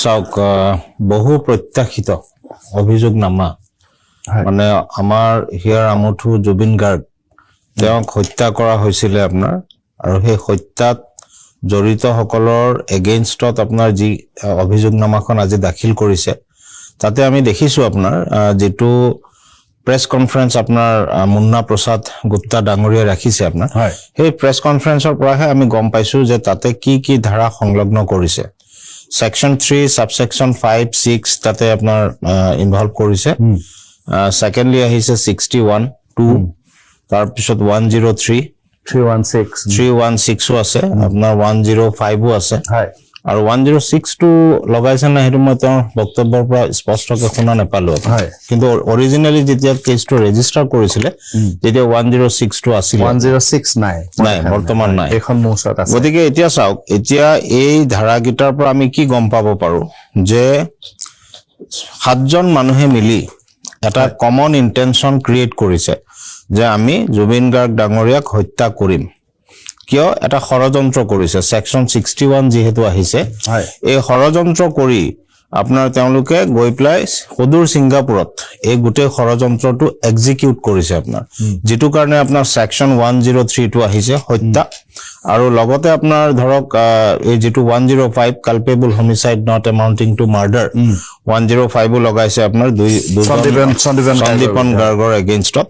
চাওক বহু প্ৰত্যাশিত অভিযোগনামা মানে আমাৰ হিয়াৰ আমঠু জুবিন গাৰ্গ তেওঁক হত্যা কৰা হৈছিলে আপোনাৰ আৰু সেই হত্যাত জড়িত সকলৰ এগেইনষ্টত আপোনাৰ যি অভিযোগনামাখন আজি দাখিল কৰিছে তাতে আমি দেখিছো আপোনাৰ যেটো প্ৰেছ কনফাৰেন্স আপোনাৰ মুন্না প্ৰসাদ গুপ্তা ডাঙৰীয়া ৰাখিছে আপোনাৰ সেই প্ৰেছ কনফাৰেন্সৰ পৰাহে আমি গম পাইছো যে তাতে কি ধাৰা সংলগ্ন কৰিছে সেকশন 3 সাবসেকশন 5 6 তাতে আপোনাৰ ইনভলভ কৰিছে সেকেন্ডলি আহিছে 61 2 তাৰ পিছত 103 316 আছে আপোনাৰ 105 আছে আৰু 106 টো লগাইছে না হেতু মই তেওঁৰ বক্তব্যৰ পৰা স্পষ্টকৈ শুনা নাপালো কিন্তু অৰিজিনালি যেতিয়া কেছটো ৰেজিষ্টাৰ কৰিছিলে তেতিয়া 106 টো আছিল 106 নাই বৰ্তমান নাই এখন মোচত আছে গতিকে এতিয়া চাওক এতিয়া এই ধাৰাগিটাৰ পৰা আমি কি গম পাব পাৰো যে সাতজন মানুহে মিলি এটা কমন ইন্টেনশন ক্ৰিয়েট কৰিছে যে আমি জুবিন গাৰ্গ ডাঙৰীয়াক হত্যা কৰিম কিয় এটা ষড়যন্ত্ৰ কৰিছে সেকশন 61 যেহেতু আহিছে এই ষড়যন্ত্ৰ কৰি আপোনাৰ তেওঁলোকে গৈ প্লাই সদূৰ সিংগাপুৰত এই গোটেই ষড়যন্ত্ৰটো এক্সিকিউট কৰিছে আপোনাৰ যেটো কাৰণে আপোনাৰ সেকশন 103 টো আহিছে হত্যা আৰু লগতে আপোনাৰ ধৰক এই যেটো 105 culpable homicide not amounting to murder 105 লগাইছে আপোনাৰ সন্দীপন গাৰ্গৰ এগেইনষ্টত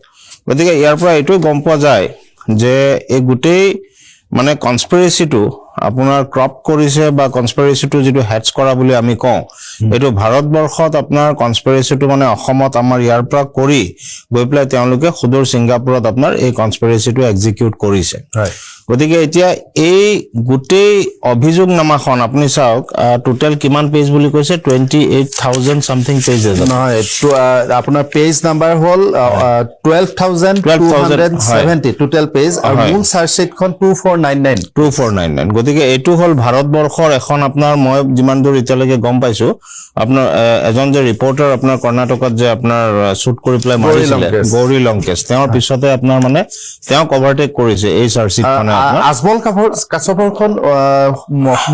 গতিকে ইয়াৰ পৰা এটো গম পোৱা যায় যে এই গোটেই মানে কনস্পিৰেসিটো আপোনাৰ ক্ৰপ কৰিছে বা কনস্পিৰেসিটো যেটো হেডছ কৰা বুলি আমি কওঁ এটো ভাৰতবৰ্ষত আপোনাৰ কনস্পিৰেসিটো মানে অসমত আমাৰ ইয়াৰ পৰা কৰি গৈ প্লাই তেওঁলোকে সদূৰ সিংগাপুৰত আপোনাৰ এই কনস্পিৰেসিটো এক্সিকিউট কৰিছে গতিকে এতিয়া এই গোটেই অভিযোগনামাখন আপুনি চাওক টোটাল কিমান পেজ বুলি কৈছে 28000 সামথিং পেজেস নহয় আপোনাৰ পেজ নাম্বাৰ হল 12270 টোটাল পেজ আৰু মূল চাৰ্জশিটখন 2499 গতিকে এটো হল ভাৰতবৰ্ষৰ এখন আপোনাৰ মই যিমান দূৰ ইতিয়ালৈকে গম পাইছো আপোনাৰ এজন যে ৰিপৰ্টাৰ আপোনাৰ কৰ্ণাটকত যে আপোনাৰ শুট কৰি প্লাই মাৰিছিলে গৌৰী লংকেশ তেওঁৰ পিছতে আপোনাৰ মানে তেওঁ কভাৰটেক কৰিছে এই চাৰ্জশিটখন আজমল কাছপৰখন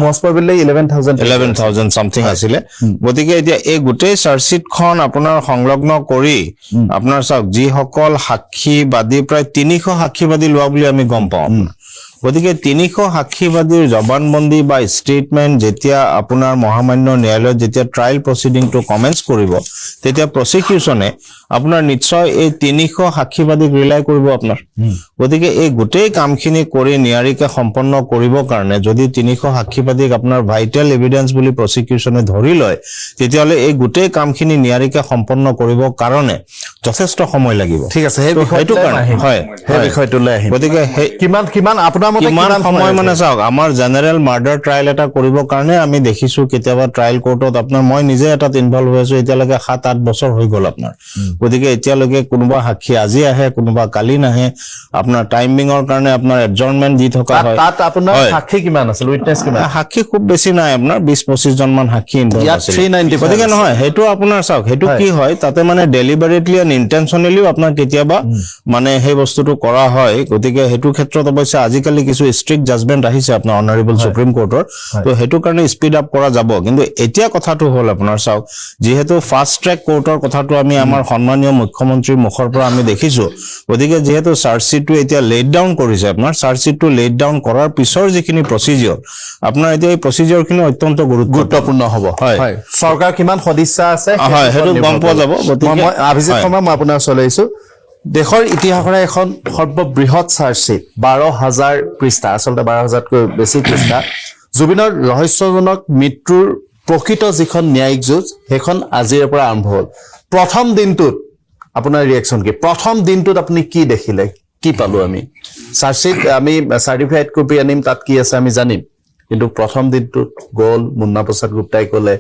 মস্পবিলে 11000 সামথিং আছিলে গতিকে এতিয়া এই গোটেই চাৰ্জশিটখন আপোনাৰ সংলগ্ন কৰি আপোনাৰ চাওক যি সকল সাক্ষীবাদী প্ৰায় 300 সাক্ষীবাদী লোৱা বুলি আমি গম পাওঁ গতিকে 300 সাক্ষীবাদীৰ জবানবন্দী বা ষ্টেটমেন্ট যেতিয়া আপোনাৰ মহামান্য ন্যায়ালয়ত যেতিয়া ট্ৰায়াল প্ৰসিডিং টু কমেন্স কৰিব তেতিয়া প্ৰসিকিউশনে আপোনাৰ নিশ্চয় এই 300 সাক্ষীবাদীক ৰিলাই কৰিব আপোনাৰ গতিকে এই গোটেই কামখিনি কৰি নিয়াৰিকে সম্পন্ন কৰিব কাৰণে যদি 300 সাক্ষীবাদীক আপোনাৰ ভাইটাল এভিডেন্স বুলি প্ৰসিকিউশনে ধৰি লয় তেতিয়ালে এই গোটেই কামখিনি নিয়াৰিকে সম্পন্ন কৰিব কাৰণে যথেষ্ট সময় লাগিব ঠিক আছে এই বিষয়টো হয় এই বিষয়টো লৈ আহিম গতিকে কিমান আপোনাৰ মতে কিমান সময় মানে চাওক আমাৰ জেনাৰেল মাৰ্ডাৰ ট্ৰায়াল এটা কৰিব কাৰণে আমি দেখিছো কেতিয়াবা ট্ৰায়াল কোৰ্টত আপোনাৰ মই নিজে এটাত ইনভলভ হৈছো এতিয়ালৈকে 7-8 বছৰ হৈ গল আপোনাৰ গতিকে এতিয়ালৈকে কোনোবা সাক্ষী আজি আহে কোনোবা কালি নাহে আপোনাৰ টাইমিংৰ কাৰণে আপোনাৰ এডজৰ্নমেন্ট দি থকা হয় তাত আপোনাৰ সাক্ষী কিমান আছিল উইটনেছ কিমান সাক্ষী খুব বেছি নাই আপোনাৰ 20-25 জন মান সাক্ষী ইনভলভ আছিল 390 গতিকে নহয় হেতু আপোনাৰ চাওক হেতু কি হয় তাতে মানে ডেলিবাৰেটলি এণ্ড ইন্টেনশনালিও আপোনাৰ কেতিয়াবা মানে সেই বস্তুটো কৰা হয় গতিকে হেতু ক্ষেত্ৰত অৱশ্যে আজিকালি কিছু ষ্ট্ৰিক্ট জাজমেন্ট আহিছে আপোনাৰ অনাৰেবল সুপ্ৰিম কোৰ্টৰ তো হেতু কাৰণে স্পীড আপ কৰা যাব কিন্তু এতিয়া কথাটো হল আপোনাৰ চাওক যেহেতু ফাষ্ট ট্ৰেক কোৰ্টৰ কথাটো আমি আমাৰ সম্মানীয় মুখ্যমন্ত্ৰীৰ মুখৰ পৰা আমি দেখিছো গতিকে যেহেতু চাৰ্জশিটটো এতিয়া লেট ডাউন কৰিছে আপোনাৰ চাৰ্জশিটটো লেট ডাউন কৰাৰ পিছৰ যিখিনি প্ৰসিডিউৰ আপোনাৰ এতিয়া এই প্ৰসিডিউৰখিনি অত্যন্ত গুৰুত্বপূৰ্ণ হ'ব হয় সৰকাৰ কিমান সদস্য আছে হয় হেতু গম পোৱা যাব গতিকে মই অভিজিত শৰ্মা মই আপোনাৰ চলাইছো দেশৰ ইতিহাসৰ এখন সৰ্ববৃহৎ চাৰ্জশিট 12000 পৃষ্ঠা আসলতে 12000 কৈ বেছি পৃষ্ঠা জুবিনৰ ৰহস্যজনক মৃত্যুৰ প্ৰকৃত যিখন ন্যায়িক যুঁজ হেখন আজিৰ পৰা আৰম্ভ হ'ল প্ৰথম দিনটোত আপোনাৰ ৰিঅ্যাকশন কি প্ৰথম দিনটোত আপুনি কি দেখিলে কি পালো আমি চাৰ্জশিট আমি সাৰ্টিফাইড কপি আনিম তাত কি আছে আমি জানিম কিন্তু প্ৰথম দিনটোত গল মুন্না প্ৰসাদ গুপ্তাই কলে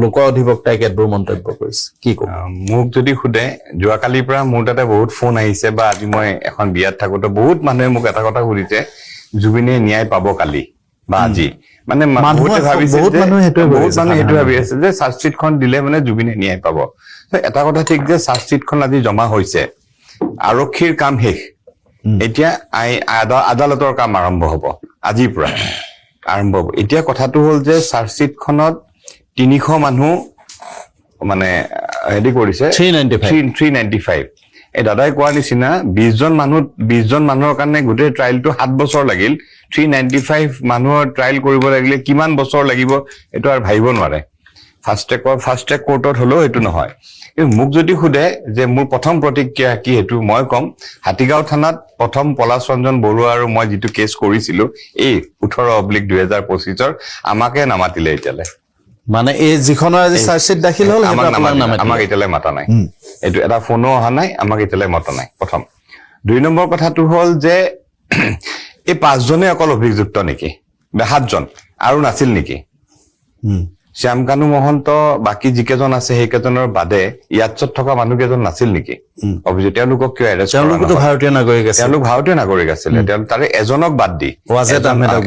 লোক অধিবক্তাই কেতবোৰ মন্তব্য কৰিছে কি কব মোক যদি খুদে যোৱাকালিৰ পৰা মোৰ তাতে বহুত ফোন আহিছে বা আজি মই এখন বিয়াত থাকোতে বহুত মানুহে মোক এটা কথা সুধিছে জুবিনে ন্যায় পাব কালি বা আজি মানে বহুতে ভাবিছে বহুত মানুহে হেতু ভাবি আছে যে চাৰ্জশিটখন দিলে মানে জুবিনে ন্যায় পাব এটা কথা ঠিক যে চাৰ্জশিটখন আজি জমা হৈছে আৰক্ষীৰ কাম শেষ এতিয়া আদালতৰ কাম আৰম্ভ হ'ব আজিৰ পৰা আৰম্ভ হ'ব এতিয়া কথাটো হ'ল যে চাৰ্জশ্বিটখনত 300 মানুহ মানে হেৰি কৰিছে 395 এই দাদাই কোৱাৰ নিচিনা 20 জন মানুহৰ কাৰণে গোটেই ট্ৰায়েলটো 7 বছৰ লাগিল 395 মানুহৰ ট্ৰায়েল কৰিব লাগিলে কিমান বছৰ লাগিব এইটো আৰু ভাবিব নোৱাৰে ফাৰ্ষ্ট ট্ৰেক কোৰ্টত হলেও এইটো নহয় মোক যদি সোধে যে মোৰ প্ৰথম প্ৰতিক্ৰিয়া কি হেতু মই কম হাতীগাঁও থানাত প্ৰথম পলাশ ৰঞ্জন বৰুৱা আৰু মই যিটো কেছ কৰিছিলো এই 18/2025 আমাকে নামাতিলে এতিয়ালে মানে এই যিখনৰ আজি চাৰ্জশ্বিট দাখিল হ'ল আমাক এতিয়ালে মাতা নাই এইটো এটা ফোনো অহা নাই আমাক এতিয়ালে মাতা নাই প্ৰথম 2 নম্বৰ কথাটো হ'ল যে এই 5 জনে অকল অভিযুক্ত নেকি 7 জন আৰু নাছিল নেকি শ্যামকানু মহন্ত বাকি যিকেজন আছে সেইকেজনৰ বাদে ইয়াত থকা মানুহ কেজন নাছিল নেকি অভিযোগ তেওঁলোকক কিয় এৰেষ্ট কৰা তেওঁলোকতো ভাৰতীয় নাগৰিক আছিল তেওঁলোক ভাৰতীয় নাগৰিক আছিল তাৰে এজনক বাদ দি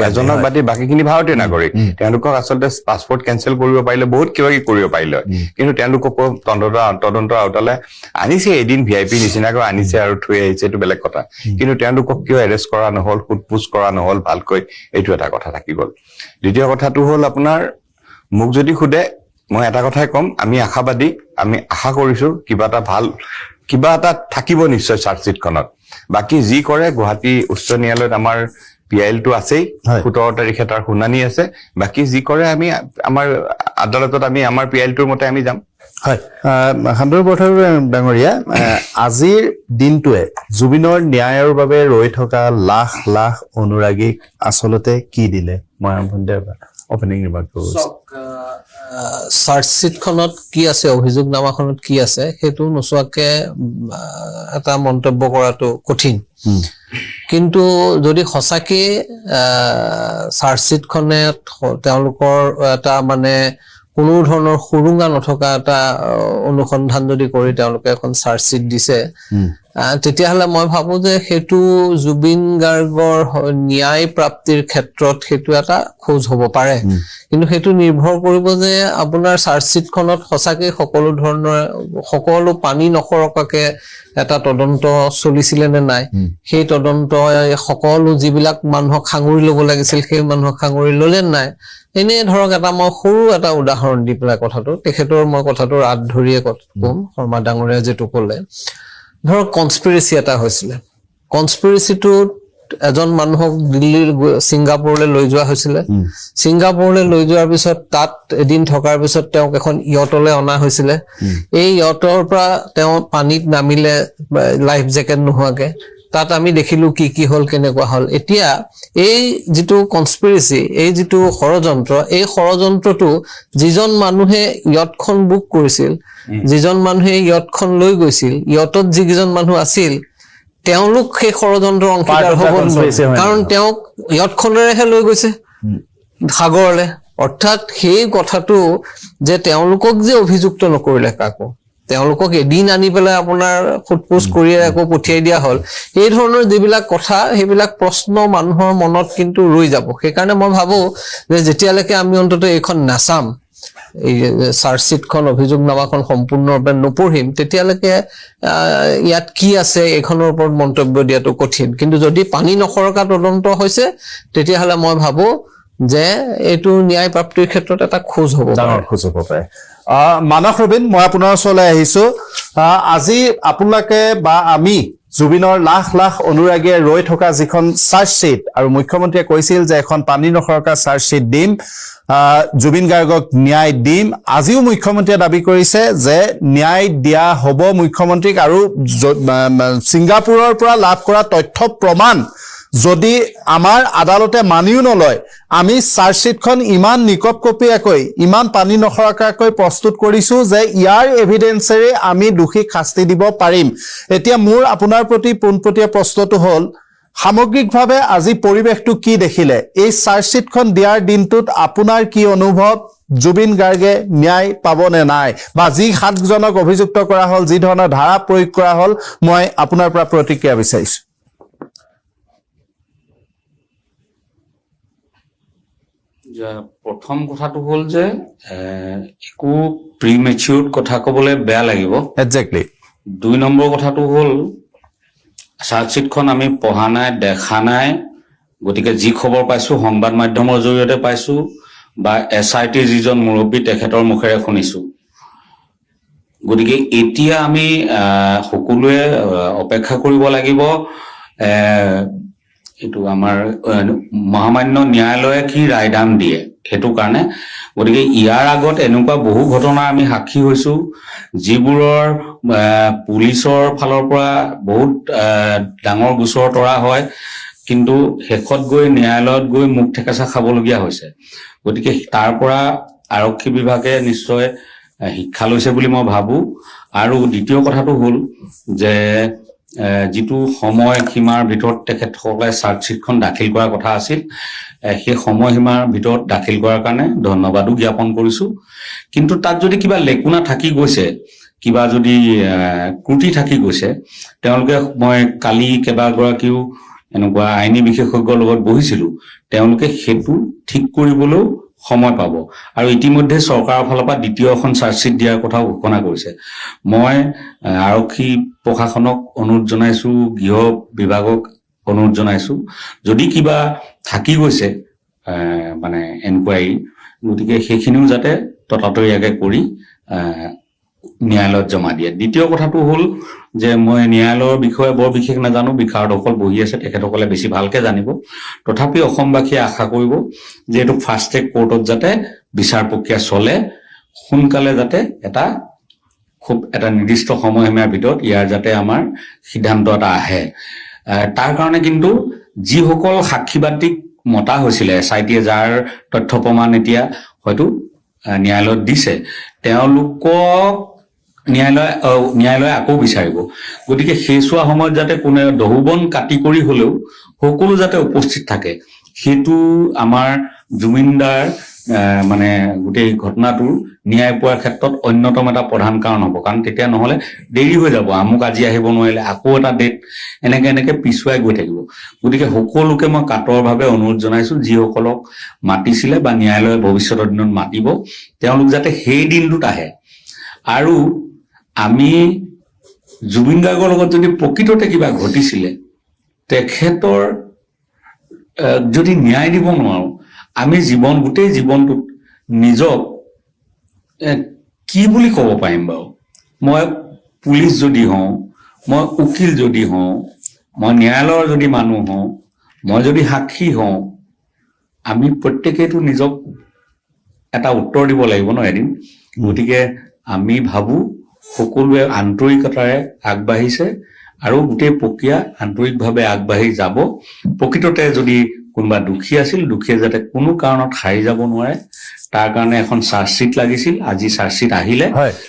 এজনক বাদ দি বাকিখিনি ভাৰতীয় নাগৰিক তেওঁলোকক আচলতে পাছপোৰ্ট কেনচেল কৰিব পাৰিলে বহুত কিবা কি কৰিব পাৰিলে কিন্তু তেওঁলোকক তদন্ত আওতালে আনিছে এদিন ভিআইপি নিচিনাকৈ আনিছে আৰু থৈ আহিছে এইটো বেলেগ কথা কিন্তু তেওঁলোকক কিয় এৰেষ্ট কৰা নহল সোধপোছ কৰা নহল ভালকৈ এইটো এটা কথা থাকি গ'ল দ্বিতীয় কথাটো হ'ল আপোনাৰ মোক যদি খুদে মই এটা কথাই কম আমি আশাবাদী আমি আশা কৰিছো কিবা এটা থাকিব নিশ্চয় চাৰ্জশ্বিটখনত বাকি যি কৰে গুৱাহাটী উচ্চ ন্যায়ালয়ত আমাৰ পিআইএলটো আছেই 17 তাৰিখে তাৰ শুনানি আছে বাকি যি কৰে আমি আমাৰ আদালতত আমি আমাৰ পিআইএলটোৰ মতে আমি যাম হয় হান্দৰ বৰঠাকুৰ ডাঙৰীয়া আজিৰ দিনটোৱে জুবিনৰ ন্যায়ৰ বাবে ৰৈ থকা লাখ লাখ অনুৰাগীক আচলতে কি দিলে মই আৰম্ভণিতে ওপেনিং ৰিমাৰ্ক কৰিছো চাৰ্জশ্বিটখনত কি আছে অভিযোগনামাখনত কি আছে সেইটো নোচোৱাকে এটা মন্তব্য কৰাটো কঠিন কিন্তু যদি সঁচাকে চাৰ্জশ্বিটখনে তেওঁলোকৰ এটা মানে কোনো ধৰণৰ সুৰুঙা নথকা এটা অনুসন্ধান যদি কৰি তেওঁলোকে এখন চাৰ্জশ্বিট দিছে তেতিয়াহ'লে মই ভাবো যে সেইটো জুবিন গাৰ্গৰ ন্যায় প্ৰাপ্তিৰ ক্ষেত্ৰত সেইটো এটা খোজ হ'ব পাৰে কিন্তু সেইটো নিৰ্ভৰ কৰিব যে আপোনাৰ চাৰ্জশ্বিটখনত সঁচাকে সকলো পানী নখৰকাকে এটা তদন্ত চলিছিলে নে নাই সেই তদন্ত সকলো যিবিলাক মানুহক সাঙুৰি ল'ব লাগিছিল সেই মানুহক সাঙুৰি ল'লে নাই এনে ধৰক এটা মই সৰু এটা উদাহৰণ দি পেলাই কথাটো তেখেতৰ মই কথাটো ৰাত ধৰিয়ে কম শৰ্মা ডাঙৰীয়া যেটো ক'লে ধৰক কনস্পিৰেসি এটা হৈছিলে কনস্পিৰেসিটোত এজন মানুহক দিল্লীৰ ছিংগাপুৰলৈ লৈ যোৱা হৈছিলে ছিংগাপুৰলৈ লৈ যোৱাৰ পিছত তাত এদিন থকাৰ পিছত তেওঁক এখন ইয়টলৈ অনা হৈছিলে এই ইয়টৰ পৰা তেওঁ পানীত নামিলে লাইফ জেকেট নোহোৱাকে তাত আমি দেখিলো কি হল কেনেকুৱা হল এতিয়া এই যেটো কনস্পিৰেসি এই যেটো ষড়যন্ত্ৰ এই ষড়যন্ত্ৰটো যিজন মানুহে ইয়টখন বুক কৰিছিল যিজন মানুহে ইয়টখন লৈ গৈছিল ইয়টত যিজন মানুহ আছিল তেওঁলোক সেই ষড়যন্ত্ৰৰ অংশীদাৰ হ'ব কাৰণ তেওঁক ইয়টখনেৰেহে লৈ গৈছে সাগৰলে অৰ্থাৎ সেই কথাটো যে তেওঁলোকক যে অভিযুক্ত নকৰিলে কাকো তেওঁলোকক এদিন আনি পেলাই আপোনাৰ ফুটপোষ্ট কৰি আকৌ পঠিয়াই দিয়া হল এই ধৰণৰ যিবিলাক কথা সেইবিলাক প্ৰশ্ন মানুহৰ মনত কিন্তু ৰৈ যাব সেইকাৰণে মই ভাবো যে যেতিয়ালৈকে আমি অন্তত এইখন নাচাম এই চাৰ্জশ্বিটখন অভিযোগনামাখন সম্পূৰ্ণৰূপে নপঢ়িম তেতিয়ালৈকে ইয়াত কি আছে এইখনৰ ওপৰত মন্তব্য দিয়াটো কঠিন কিন্তু যদি পানী নখৰকা তদন্ত হৈছে তেতিয়াহ'লে মই ভাবো যে এইটো ন্যায় প্ৰাপ্তিৰ ক্ষেত্ৰত এটা খোজ হ'ব পাৰে মানস ৰবিন মই আপোনাৰ ওচৰলৈ আহিছো আজি আপোনালোকে বা আমি জুবিনৰ লাখ লাখ অনুৰাগীয়ে ৰৈ থকা যিখন চাৰ্জশ্বিট আৰু মুখ্যমন্ত্ৰীয়ে কৈছিল যে এখন পানী নখৰকা চাৰ্জশ্বিট দিম জুবিন গাৰ্গক ন্যায় দিম আজিও মুখ্যমন্ত্ৰীয়ে দাবী কৰিছে যে ন্যায় দিয়া হ'ব মুখ্যমন্ত্ৰীক আৰু ছিংগাপুৰৰ পৰা লাভ কৰা তথ্য প্ৰমাণ যদি আমাৰ আদালতে মানিও নলয় আমি চাৰ্জশ্বিটখন ইমান নিকপকপীয়াকৈ ইমান পানী নখৰকাকৈ প্ৰস্তুত কৰিছো যে ইয়াৰ এভিডেন্সেৰে আমি দোষীক শাস্তি দিব পাৰিম এতিয়া মোৰ আপোনাৰ প্ৰতি পোনপটীয়া প্ৰশ্নটো হ'ল সামগ্ৰিকভাৱে আজি পৰিৱেশটো কি দেখিলে এই চাৰ্জশ্বিটখন দিয়াৰ দিনটোত আপোনাৰ কি অনুভৱ জুবিন গাৰ্গে ন্যায় পাবনে নাই বা যি 7 জনক অভিযুক্ত কৰা হ'ল যি ধৰণৰ ধাৰা প্ৰয়োগ কৰা হ'ল মই আপোনাৰ পৰা প্ৰতিক্ৰিয়া বিচাৰিছো প্ৰথম কথাটো হ'ল যে একো প্ৰিমেচিউৰ কথা ক'বলৈ বেয়া লাগিব এক্স্যাক্টলি 2 নম্বৰ কথাটো হ'ল চাৰ্জশ্বিটখন আমি পঢ়া নাই দেখা নাই গতিকে যি খবৰ পাইছো সংবাদ মাধ্যমৰ জৰিয়তে পাইছো বা SIT যিজন মুৰব্বী তেখেতৰ মুখেৰে শুনিছো। গতিকে এতিয়া আমি সকলোৱে অপেক্ষা কৰিব লাগিব এইটো আমাৰ মহামান্য ন্যায়ালয়ে কি ৰায়দান দিয়ে সেইটো কাৰণে। গতিকে ইয়াৰ আগত এনেকুৱা বহু ঘটনা আমি সাক্ষী হৈছো যিবোৰৰ পুলিচৰ ফালৰ পৰা বহুত ডাঙৰ গোচৰ তৰা হয়, কিন্তু শেষত গৈ ন্যায়ালয়ত গৈ মুখ ঠেকেচা খাবলগীয়া হৈছে। গতিকে তাৰ পৰা আৰক্ষী বিভাগে নিশ্চয় শিক্ষা লৈছে বুলি মই ভাবো। আৰু দ্বিতীয় কথাটো হ'ল যে যিটো সময় সীমাৰ ভিতৰত তেখেতসকলে চাৰ্জশ্বিটখন দাখিল কৰাৰ কথা আছিল, সেই সময়সীমাৰ ভিতৰত দাখিল কৰাৰ কাৰণে ধন্যবাদো জ্ঞাপন কৰিছো। কিন্তু তাত যদি কিবা লেকুনা থাকি গৈছে, কিবা যদি ত্ৰুটি থাকি গৈছে, তেওঁলোকে মই কালি কেইবাগৰাকীও এনেকুৱা আইনী বিশেষজ্ঞৰ লগত বহিছিলো, তেওঁলোকে সেইটো ঠিক কৰিবলৈও সময় পাব। আৰু ইতিমধ্যে চৰকাৰৰ ফালৰ পৰা দ্বিতীয় এখন চাৰ্জশ্বিট দিয়াৰ কথাও ঘোষণা কৰিছে। মই আৰক্ষী প্ৰশাসনক অনুৰোধ জনাইছো, গৃহ বিভাগক অনুৰোধ জনাইছো, যদি কিবা থাকি গৈছে মানে এনকুৱাৰী, গতিকে সেইখিনিও যাতে ততাতৈয়াকে কৰি ন্যায়ালয়ত জমা দিয়ে। দ্বিতীয় কথাটো হ'ল যে মই ন্যায়ালয়ৰ বিষয়ে বৰ বিশেষ নাজানো, বিষাৰদসকল বহি আছে, তেখেতসকলে বেছি ভালকে জানিব। তথাপি অসমবাসীয়ে আশা কৰিব যে এইটো ফাষ্ট ট্ৰেক কোৰ্টত যাতে বিচাৰ প্ৰক্ৰিয়া চলে, সোনকালে যাতে খুব এটা নিৰ্দিষ্ট সময়সীমাৰ ভিতৰত ইয়াৰ যাতে আমাৰ সিদ্ধান্ত এটা আহে। তাৰ কাৰণে কিন্তু যিসকল সাক্ষীবাদীক মতা হৈছিলে SITয়ে, যাৰ তথ্য প্ৰমাণ এতিয়া হয়তো ন্যায়ালয়ত দিছে, তেওঁলোকক ন্যায়ালয়ে আকৌ বিচাৰিব। গতিকে সেইচোৱা সময়ত যাতে কোনে দহুবন কাটি কৰি হলেও সকলো যাতে উপস্থিত থাকে, সেইটো আমাৰ জুবিনদাৰ মানে গোটেই ঘটনাটোৰ ন্যায় পোৱাৰ ক্ষেত্ৰত অন্যতম এটা প্ৰধান কাৰণ হ'ব। কাৰণ তেতিয়া নহলে দেৰি হৈ যাব, আমুক আজি আহিব নোৱাৰিলে আকৌ এটা ডেট এনেকে পিছুৱাই গৈ থাকিব। গতিকে সকলোকে মই কাতৰভাৱে অনুৰোধ জনাইছো, যিসকলক মাতিছিলে বা ন্যায়ালয়ে ভৱিষ্যতৰ দিনত মাতিব, তেওঁলোক যাতে সেই দিনটোত আহে। আৰু আমি জুবিন গাৰ্গৰ লগত যদি প্ৰকৃততে কিবা ঘটিছিলে, তেখেতৰ যদি ন্যায় দিব নোৱাৰো, আমি গোটেই জীৱনটোত নিজক কি বুলি ক'ব পাৰিম বাৰু? মই পুলিচ যদি হওঁ, মই উকিল যদি হওঁ, মই ন্যায়ালয়ৰ যদি মানুহ হওঁ, মই যদি সাক্ষী হওঁ, আমি প্ৰত্যেকেইটো নিজক এটা উত্তৰ দিব লাগিব ন এদিন। গতিকে আমি ভাবো সকলোৱে আন্তৰিকতাৰে আগবাঢ়িছে আৰু গোটেই প্ৰক্ৰিয়া আন্তৰিকভাৱে আগবাঢ়ি যাব। প্ৰকৃততে যদি কোনোবা দোষী আছিল, দোষীয়ে যাতে কোনো কাৰণত সাৰি যাব নোৱাৰে, তাৰ কাৰণে এখন চাৰ্জশ্বিট লাগিছিল। আজি চাৰ্জশ্বিট আহিলে,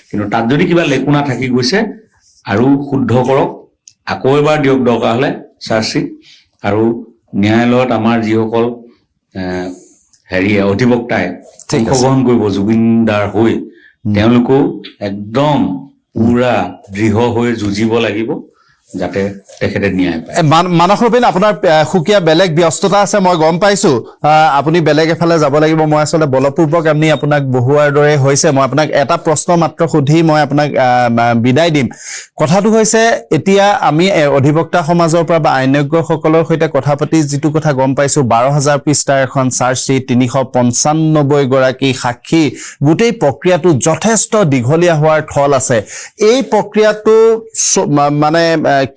কিন্তু তাত যদি কিবা লেকুনা থাকি গৈছে আৰু শুদ্ধ কৰক, আকৌ এবাৰ দিয়ক দৰকাৰ হলে চাৰ্জশ্বিট। আৰু ন্যায়ালয়ত আমাৰ যিসকল অধিবক্তাই অংশগ্ৰহণ কৰিব জুবিনদাৰ হৈ, তেওঁলোকেও একদম পুৰা দৃঢ় হৈ যুঁজিব লাগিব যাতে তেখেতে ন্যায় পায়। মানস ৰবীন, আপোনাৰ সুকীয়া বেলেগ ব্যস্ততা আছে, মই গম পাইছো। আপুনি বেলেগ এফালে যাব লাগিব। মই আচলতে বলপূৰ্বক আমি আপোনাক বহুৱাৰ দৰে হৈছে। মই আপোনাক এটা প্ৰশ্ন মাত্ৰ সুধি মই আপোনাক বিদায় দিম। কথাটো হৈছে, এতিয়া আমি অধিবক্তা সমাজৰ পৰা বা আইনজ্ঞসকলৰ সৈতে কথা পাতি যিটো কথা গম পাইছো, 12,000 পৃষ্ঠাৰ এখন চাৰ্জশ্বিট, 395 গৰাকী সাক্ষী, গোটেই প্ৰক্ৰিয়াটো যথেষ্ট দীঘলীয়া হোৱাৰ থল আছে। এই প্ৰক্ৰিয়াটো মানে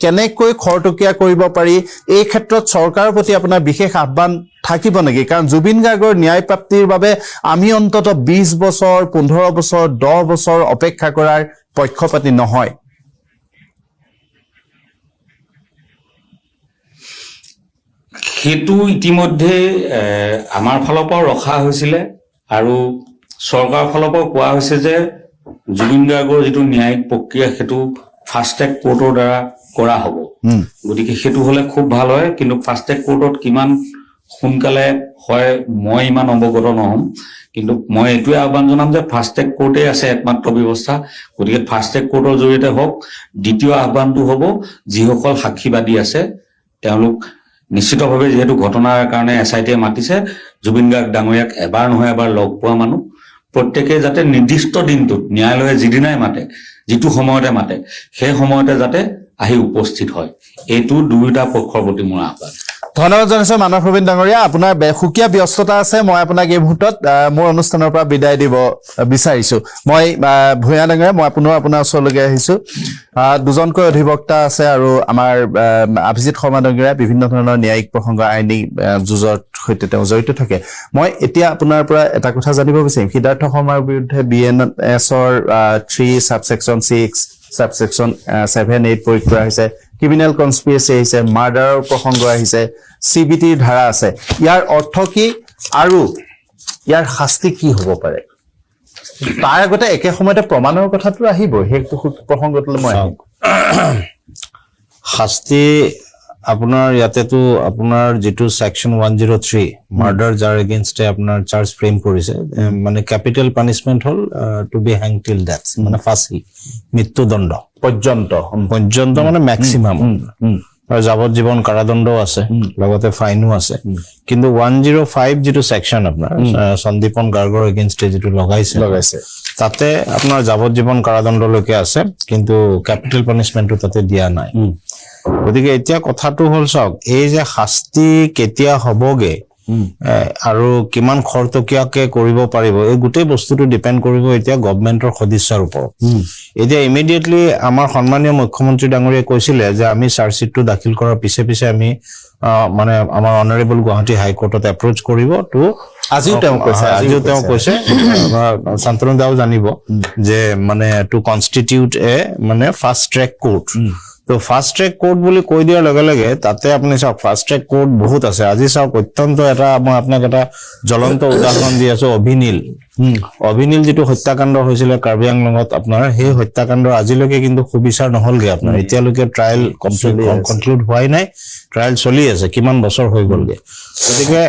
কেনেকৈ খৰতকীয়া কৰিব পাৰি, এই ক্ষেত্ৰত চৰকাৰৰ প্ৰতি আপোনাৰ বিশেষ আহ্বান থাকিব নেকি? কাৰণ জুবিন গাৰ্গৰ ন্যায় প্ৰাপ্তিৰ বাবে আমি অন্তত 20 বছৰ, 15 বছৰ, 10 বছৰ অপেক্ষা কৰাৰ পক্ষপাতী নহয়। সেইটো ইতিমধ্যে আমাৰ ফালৰ পৰাও ৰখা হৈছিলে আৰু চৰকাৰৰ ফালৰ পৰাও কোৱা হৈছে যে জুবিন গাৰ্গৰ যিটো ন্যায়িক প্ৰক্ৰিয়া সেইটো ফাষ্ট ট্ৰেক কোৰ্টৰ দ্বাৰা কৰা হ'ব। গতিকে সেইটো হলে খুব ভাল হয়, কিন্তু ফাষ্ট ট্ৰেক কোৰ্টত কিমান সোনকালে হয় মই ইমান অৱগত নহম। কিন্তু মই এইটোৱে আহ্বান জনাম যে ফাষ্ট ট্ৰেক কোৰ্টে আছে একমাত্ৰ ব্যৱস্থা। গতিকে ফাষ্ট ট্ৰেক কোৰ্টৰ জৰিয়তে হওক। দ্বিতীয় আহ্বানটো হ'ব, যিসকল সাক্ষীবাদী আছে তেওঁলোক নিশ্চিতভাৱে, যিহেতু ঘটনাৰ কাৰণে SITয়ে মাতিছে, জুবিন গাৰ্গ ডাঙৰীয়াক এবাৰ নহয় এবাৰ লগ পোৱা মানুহ, প্ৰত্যেকে যাতে নিৰ্দিষ্ট দিনটোত ন্যায়ালয়ে যিদিনাই মাতে, যিটো সময়তে মাতে, সেই সময়তে যাতে আহি উপস্থিত হয়। এইটো দুয়োটা পক্ষৰ প্ৰতি মোৰ আহ্বান। ধন্যবাদ জনাইছো মানৱ প্ৰবীণ ডাঙৰীয়া, আপোনাৰ সুকীয়া ব্যস্ততা আছে, মই আপোনাক এই মুহূৰ্তত মোৰ অনুষ্ঠানৰ পৰা বিদায় দিব বিচাৰিছো। মই ভূঞা ডাঙৰীয়া, মই পুনৰ আপোনাৰ ওচৰলৈকে আহিছো। দুজনকৈ অধিবক্তা আছে আৰু আমাৰ অভিজিত শৰ্মা ডাঙৰীয়া বিভিন্ন ধৰণৰ ন্যায়িক প্ৰসংগ আইনী যুঁজৰ সৈতে তেওঁ জড়িত থাকে। মই এতিয়া আপোনাৰ পৰা এটা কথা জানিব বিচাৰিম, সিদ্ধাৰ্থ শৰ্মাৰ বিৰুদ্ধে BNSৰ 3 subsection 6 subsection 7, 8 প্ৰয়োগ কৰা হৈছে, ক্ৰিমিনেল কনস্পিৰেচি আহিছে, মাৰ্ডাৰৰ প্ৰসংগ আহিছে, CBTৰ ধাৰা আছে। ইয়াৰ অৰ্থ কি আৰু ইয়াৰ শাস্তি কি হ'ব পাৰে? তাৰ আগতে একে সময়তে প্ৰমাণৰ কথাটো আহিব, সেই প্ৰসংগটোলৈ মই আহিম। শাস্তি আপোনাৰ ইয়াতেতো আপোনাৰ যিটো সেকশন 103 মাৰ্ডাৰ যাৰ এগেইনষ্টে আপোনাৰ চাৰ্জ ফ্ৰেম কৰিছে, মানে কেপিটেল পানিশমেন্ট হল to be hang till death, মানে ফাঁসি, মৃত্যুদণ্ড পৰ্যন্ত মানে মেক্সিমাম, আৰু যাৱজ্জীৱন কাৰাদণ্ডও আছে, লগতে ফাইনো আছে। কিন্তু 105 যিটো সেকশন আপোনাৰ সন্দীপন গাৰ্গৰ এগেইনষ্টে যিটো লগাইছে তাতে আপোনাৰ যাৱজ্জীৱন কাৰাদণ্ডলৈকে আছে, কিন্তু কেপিটেল পানিশমেন্টটো তাতে দিয়া নাই। গতিকে এতিয়া কথাটো হ'ল চাওক, এই যে শাস্তি কেতিয়া হবগে আৰু কিমান খৰতকীয়াকে কৰিব পাৰিব, এই গোটেই বস্তুটো ডিপেণ্ড কৰিব এতিয়া গভৰ্ণমেণ্টৰ সদিচ্ছাৰ ওপৰত। এতিয়া ইমিডিয়েটলি আমাৰ সন্মানীয় মুখ্যমন্ত্ৰী ডাঙৰীয়াই কৈছিলে যে আমি চাৰ্জশ্বিটটো দাখিল কৰাৰ পিছে পিছে আমি মানে আমাৰ অনাৰেবল গুৱাহাটী হাইকোৰ্টত এপ্ৰচ কৰিব টু, আজিও তেওঁ কৈছে শান্তনু দাও জানিব যে মানে টু কনষ্টিটিউট এ মানে ফাষ্ট ট্ৰেক কোৰ্ট। তো ফাষ্ট ট্ৰেক কোৰ্ট বুলি কৈ দিয়াৰ লগে লগে তাতে আপুনি চাওক ফাষ্ট ট্ৰেক কোৰ্ট বহুত আছে। আজি চাওক অত্যন্ত এটা মই আপোনাক এটা জ্বলন্ত উদাহৰণ দি আছো, অভিনীল যিটো হত্যাকাণ্ড হৈছিলে কাৰ্বি আংলঙত আপোনাৰ, সেই হত্যাকাণ্ডৰ আজিলৈকে কিন্তু সুবিচাৰ নহলগে আপোনাৰ, এতিয়ালৈকে ট্ৰায়েল কনক্লুড হোৱাই নাই, ট্ৰায়েল চলি আছে, কিমান বছৰ হৈ গলগে। গতিকে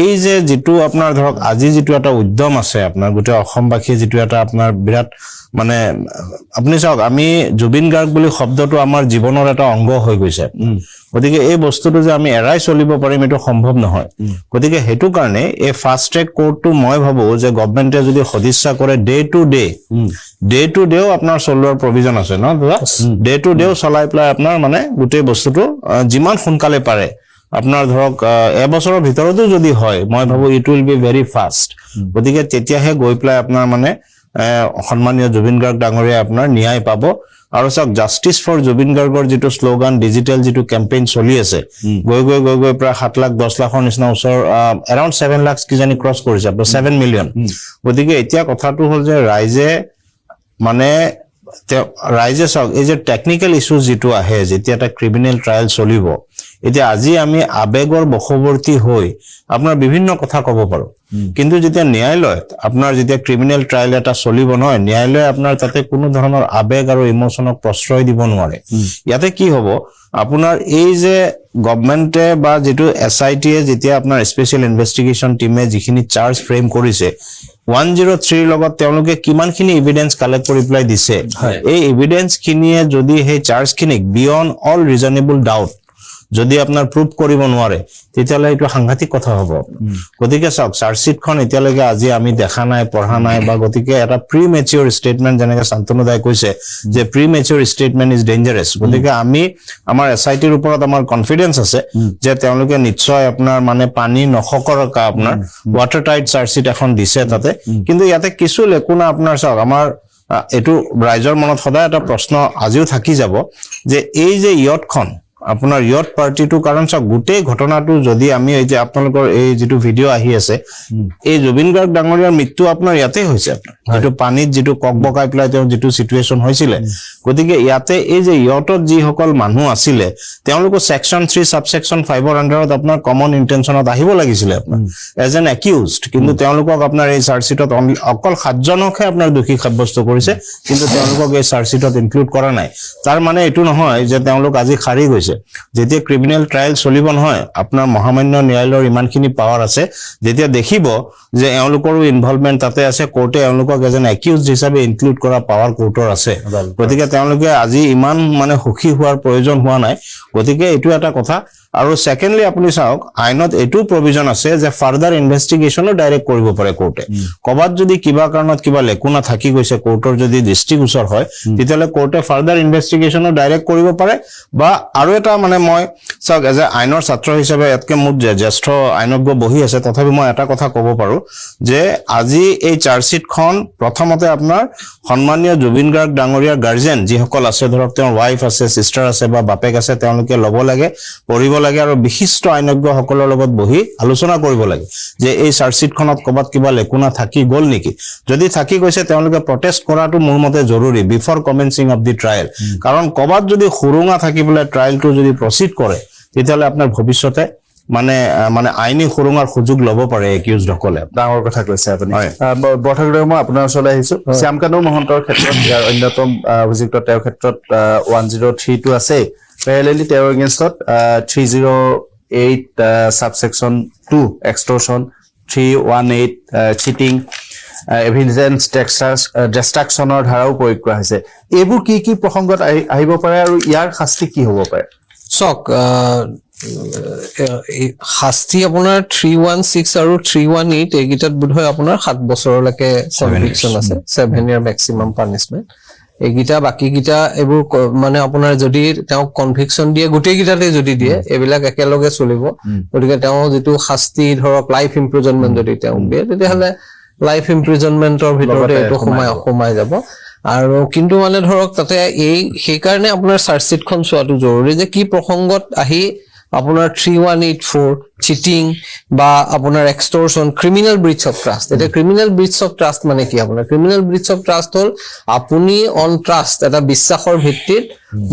এই যে যিটো আপোনাৰ ধৰক আজি যিটো এটা উদ্যম আছে আপোনাৰ গোটেই অসমবাসী যিটো এটা আপোনাৰ বিৰাট মানে আপুনি চাওক, আমি জুবিন গাৰ্গ বুলি শব্দটো আমাৰ জীৱনৰ এটা অংগ হৈ গৈছে। গতিকে এই বস্তুটো যে আমি এৰাই চলিব পাৰিম এইটো সম্ভৱ নহয়। গতিকে সেইটো কাৰণে এই ফাষ্ট ট্ৰেক কোৰ্টটো মই ভাবো যে গভৰ্ণমেণ্টে যদি সদিচ্ছা কৰে ডে টু ডেও আপোনাৰ চলোৱাৰ প্ৰভিজন আছে ন দাদা, ডে টু ডেও চলাই পেলাই আপোনাৰ মানে গোটেই বস্তুটো যিমান সোনকালে পাৰে আপোনাৰ ধৰক এবছৰৰ ভিতৰতো যদি হয়, মই ভাবো it will be very fast. গতিকে তেতিয়াহে গৈ পেলাই আপোনাৰ মানে সন্মানীয় জুবিন গাৰ্গ ডাঙৰীয়া আপোনাৰ ন্যায় পাব। আৰু চাওক, জাষ্টিছ ফৰ জুবিন গাৰ্গৰ যিটো শ্লোগান, ডিজিটেল যিটো কেম্পেইন চলি আছে, গৈ প্ৰায় 7 লাখ 10 লাখৰ নিচিনা ওচৰ এৰাউণ্ড 7 লাখ কিজানি ক্ৰছ কৰিছে, আপোনাৰ 7 মিলিয়ন। গতিকে এতিয়া কথাটো হ'ল যে ৰাইজে চাওক, এই যে টেকনিকেল ইছ্যুজ যিটো আহে যেতিয়া এটা ক্ৰিমিনেল ট্ৰায়েল চলিব, এতিয়া আজি আমি আবেগৰ বশৱৰ্তী হৈ আপোনাৰ বিভিন্ন কথা ক'ব পাৰো, কিন্তু যেতিয়া ন্যায়ালয়ত আপোনাৰ যেতিয়া ক্ৰিমিনেল ট্ৰায়েল এটা চলিব নহয়, ন্যায়ালয়ে আপোনাৰ তাতে কোনো ধৰণৰ আবেগ আৰু ইমোচনক প্ৰশ্ৰয় দিব নোৱাৰে। ইয়াতে কি হ'ব, আপোনাৰ এই যে গভৰ্ণমেণ্টে বা যিটো SIT-য়ে যেতিয়া আপোনাৰ স্পেচিয়েল ইনভেষ্টিগেশ্যন টিমে যিখিনি চাৰ্জ ফ্ৰেম কৰিছে 103 লগত তেওঁলোকে কিমানখিনি এভিডেন্স কালেক্ট কৰি পেলাই দিছে, এই এভিডেন্স খিনিয়ে যদি সেই চাৰ্জ খিনিক বিয়ণ্ড অল ৰিজনেবল ডাউট যদি আপোনাৰ প্ৰুভ কৰিব নোৱাৰে, তেতিয়াহ'লে এইটো সাংঘাতিক কথা হ'ব। গতিকে চাওক, চাৰ্জশ্বিটখন এতিয়ালৈকে আজি আমি দেখা নাই, পঢ়া নাই, বা গতিকে এটা প্ৰি মেচিয়ৰ ষ্টেটমেণ্ট যেনেকে শান্তনু দাই কৈছে যে pre mature statement is dangerous. গতিকে আমি আমাৰ SIT-ৰ ওপৰত আমাৰ কনফিডেন্স আছে যে তেওঁলোকে নিশ্চয় আপোনাৰ মানে পানী নখকৰকা আপোনাৰ ৱাটাৰ টাইট চাৰ্জশ্বিট এখন দিছে তাতে। কিন্তু ইয়াতে কিছু লেকুনা আপোনাৰ চাওক, আমাৰ এইটো ৰাইজৰ মনত সদায় এটা প্ৰশ্ন আজিও থাকি যাব যে এই যে ইয়টখন আপোনাৰ ইয়ট পাৰ্টিটো, কাৰণ চাওক গোটেই ঘটনাটো যদি আমি এই যে আপোনালোকৰ এই যিটো ভিডিঅ' আহি আছে, এই জুবিন গাৰ্গ ডাঙৰীয়াৰ মৃত্যু আপোনাৰ ইয়াতে হৈছে, আপোনাৰ যিটো পানীত যিটো কক বকাই পেলাই তেওঁৰ যিটো চিটুৱেশ্যন হৈছিলে। গতিকে ইয়াতে এই যে ইয়টত যিসকল মানুহ আছিলে তেওঁলোকৰ সেকশন 3 সাবসেকশন 5-ৰ আণ্ডাৰত আপোনাৰ কমন ইণ্টেনশ্যনত আহিব লাগিছিলে আপোনাৰ এজ এন একিউজড, কিন্তু তেওঁলোকক আপোনাৰ এই চাৰ্জশ্বিটত অকল 7জনকহে আপোনাৰ দোষী সাব্যস্ত কৰিছে, কিন্তু তেওঁলোকক এই চাৰ্জশ্বিটত ইনক্লুড কৰা নাই। তাৰ মানে এইটো নহয় যে তেওঁলোক আজি খাৰি গৈছে। যেতিয়া ক্ৰিমিনেল ট্ৰায়েল চলিব নহয়, আপোনাৰ মহামান্য ন্যায়ালয়ৰ ইমানখিনি পাৱাৰ আছে, যেতিয়া দেখিব যে এওঁলোকৰো ইনভলভমেণ্ট তাতে আছে, কোৰ্টে এওঁলোকক এজ এন একিউজড হিচাপে ইনক্লুড কৰা পাৱাৰ কোৰ্টৰ আছে। গতিকে তেওঁলোকে আজি ইমান মানে সুখী হোৱাৰ প্ৰয়োজন হোৱা নাই। গতিকে এইটো এটা কথা আৰু ছেকেণ্ডলি আপুনি চাওক আইনত এইটো প্ৰভিজন আছে যে ফাৰ্দাৰ ইনভেষ্টিগেশ্যনো ডাইৰেক্ট কৰিব পাৰে কোৰ্টে ক'বাত যদি কিবা কাৰণত কিবা লেকুনা থাকি গৈছে কোৰ্টৰ যদি দৃষ্টিগোচৰ হয় তেতিয়াহ'লে কোৰ্টে ফাৰ্দাৰ ইনভেষ্টিগেশ্যনো ডাইৰেক্ট কৰিব পাৰে বা আৰু এটা মানে মই চাওক এজ এ আইনৰ ছাত্ৰ হিচাপে ইয়াতকে মোৰ জ্যেষ্ঠ আইনজ্ঞ বহি আছে তথাপি মই এটা কথা ক'ব পাৰো যে আজি এই চাৰ্জশ্বিটখন প্ৰথমতে আপোনাৰ সন্মানীয় জুবিন গাৰ্গ ডাঙৰীয়াৰ গাৰ্জেন যিসকল আছে ধৰক তেওঁৰ ৱাইফ আছে চিষ্টাৰ আছে বা বাপেক আছে তেওঁলোকে ল'ব লাগে পঢ়িব লাগে আৰু বিশিষ্ট আইনজ্ঞসকলৰ লগত বহি আলোচনা কৰিব লাগে যে এই চাৰ্জশ্বিটখনত ক'বাত কিবা লেকুনা থাকি গ'ল নেকি যদি থাকি গৈছে তেওঁলোকে প্ৰটেষ্ট কৰাটো মোৰ মতে জৰুৰী before commencing of the trial কাৰণ ক'বাত যদি সুৰুঙা থাকি পেলাই ট্ৰায়েলটো যদি প্ৰচিড কৰে তেতিয়াহ'লে আপোনাৰ ভৱিষ্যতে মানে আইনী সুৰুঙাৰ সুযোগ ল'ব পাৰে একিউজডসকলে ডাঙৰ কথা কৈছে আপুনি বৰঠাকুৰ মই আপোনাৰ ওচৰলৈ আহিছো শ্যামকানু মহন্তৰ ক্ষেত্ৰত ইয়াৰ অন্যতম অভিযুক্ত তেওঁৰ ক্ষেত্ৰত 103 টো আছে প্যাৰেলেলি তেওঁৰ এগেইনষ্টত 308 সাবসেকশন 2 এক্সটৰ্শন 318 চিটিং এভিডেন্স ডিষ্ট্ৰাকশ্যনৰ ধাৰাও প্ৰয়োগ কৰা হৈছে এইবোৰ কি প্ৰসংগত আহিব পাৰে আৰু ইয়াৰ শাস্তি কি হ'ব পাৰে চক শাস্তি আপোনাৰ 316 আৰু 318 এইকেইটাত বোধহয় আপোনাৰ 7 বছৰলৈকে কনভিকশন আছে 7 ইয়াৰ মেক্সিমাম পানিশমেন্ট এইকেইটা বাকিকেইটা এইবোৰ মানে আপোনাৰ যদি তেওঁ কনভিকশন দিয়ে গোটেইকেইটাতে যদি দিয়ে এইবিলাক একেলগে চলিব গতিকে তেওঁ যেটো শাস্তি ধৰক লাইফ ইমপ্ৰিজনমেন্ট যদি তেওঁ দিয়ে তেতিয়াহ'লে লাইফ ইমপ্ৰিজনমেন্টৰ ভিতৰতে এইটো সোমাই যাব আৰু কিন্তু মানে ধৰক তাতে এই সেই কাৰণে আপোনাৰ চাৰ্জশ্বিটখন চোৱাটো জৰুৰী যে কি প্ৰসংগত আহি আপোনাৰ 3184 চিটিং বা আপোনাৰ এক্সটৰ্শন ক্ৰিমিনেল ব্ৰিচ অফ ট্ৰাষ্ট এটা ক্ৰিমিনেল ব্ৰিচ অফ ট্ৰাষ্ট মানে কি আপোনাৰ ক্ৰিমিনেল ব্ৰিচ অফ ট্ৰাষ্ট হ'ল আপুনি অন ট্ৰাষ্ট এটা বিশ্বাসৰ ভিত্তিত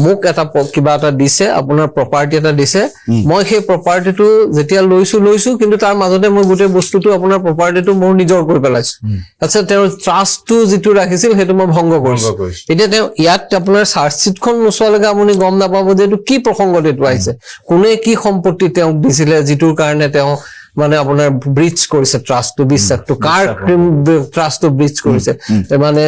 মোক এটা কিবা এটা দিছে আপোনাৰ প্ৰপাৰ্টি এটা দিছে মই সেই প্ৰপাৰ্টিটো যেতিয়া লৈছো কিন্তু তাৰ মাজতে মই গোটেই বস্তুটো আপোনাৰ প্ৰপাৰ্টিটো মোৰ নিজৰ কৰি পেলাইছো আচ্ছা তেওঁৰ ট্ৰাষ্টটো যেটো ৰাখিছিল সেইটো মই ভংগ কৰিছো এতিয়া তেওঁ ইয়াত আপোনাৰ চাৰ্জশ্বিটখন নোচোৱালৈকে আপুনি গম নাপাব যে এইটো কি প্ৰসংগত এইটো আহিছে কোনে কি সম্পত্তি তেওঁক দিছিলে যেটোৰ কাৰণে তেওঁ মানে আপোনাৰ ব্ৰিচ কৰিছে ট্ৰাষ্টটো বিশ্বাসটো কাৰ ট্ৰাষ্টটো ব্ৰিচ কৰিছে মানে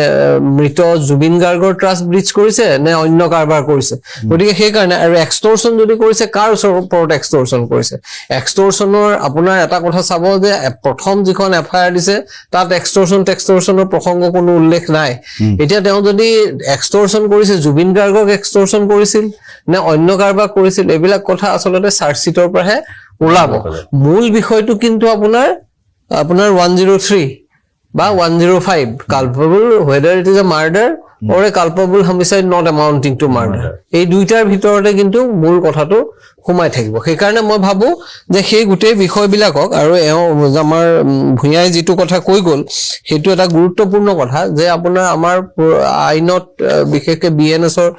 মৃত জুবিন গাৰ্গৰ ট্ৰাষ্ট ব্ৰিচ কৰিছে নে অন্য কাৰবাৰ কৰিছে গতিকে সেই কাৰণে আৰু এক্সটৰ্শন যদি কৰিছে কাৰ ওপৰত এক্সটৰ্শন কৰিছে এক্সটৰ্শনৰ আপোনাৰ এটা কথা চাব যে প্ৰথম যিখন এফআইআৰ দিছে তাত এক্সটৰ্শনৰ প্ৰসংগ কোনো উল্লেখ নাই এতিয়া তেওঁ যদি এক্সটৰ্শন কৰিছে জুবিন গাৰ্গক এক্সটৰ্শন কৰিছিল নে অন্য কাৰবাৰ কৰিছিল এইবিলাক কথা আচলতে চাৰ্জশ্বিটৰ পৰাহে ওলাব মূল বিষয়টো কিন্তু আপোনাৰ 103 বা 105 culpable whether it is a murder or a culpable homicide not amounting to murder এই দুইটাৰ ভিতৰতে কিন্তু মূল কথাটো সোমাই থাকিব সেই কাৰণে মই ভাবো যে সেই গোটেই বিষয়বিলাকক আৰু আমাৰ ভুঞাই যেটো কথা কৈ গল হেতু এটা গুৰুত্বপূৰ্ণ কথা যে আপোনাৰ আমাৰ আইনত বিশেষকৈ বিএনএছৰ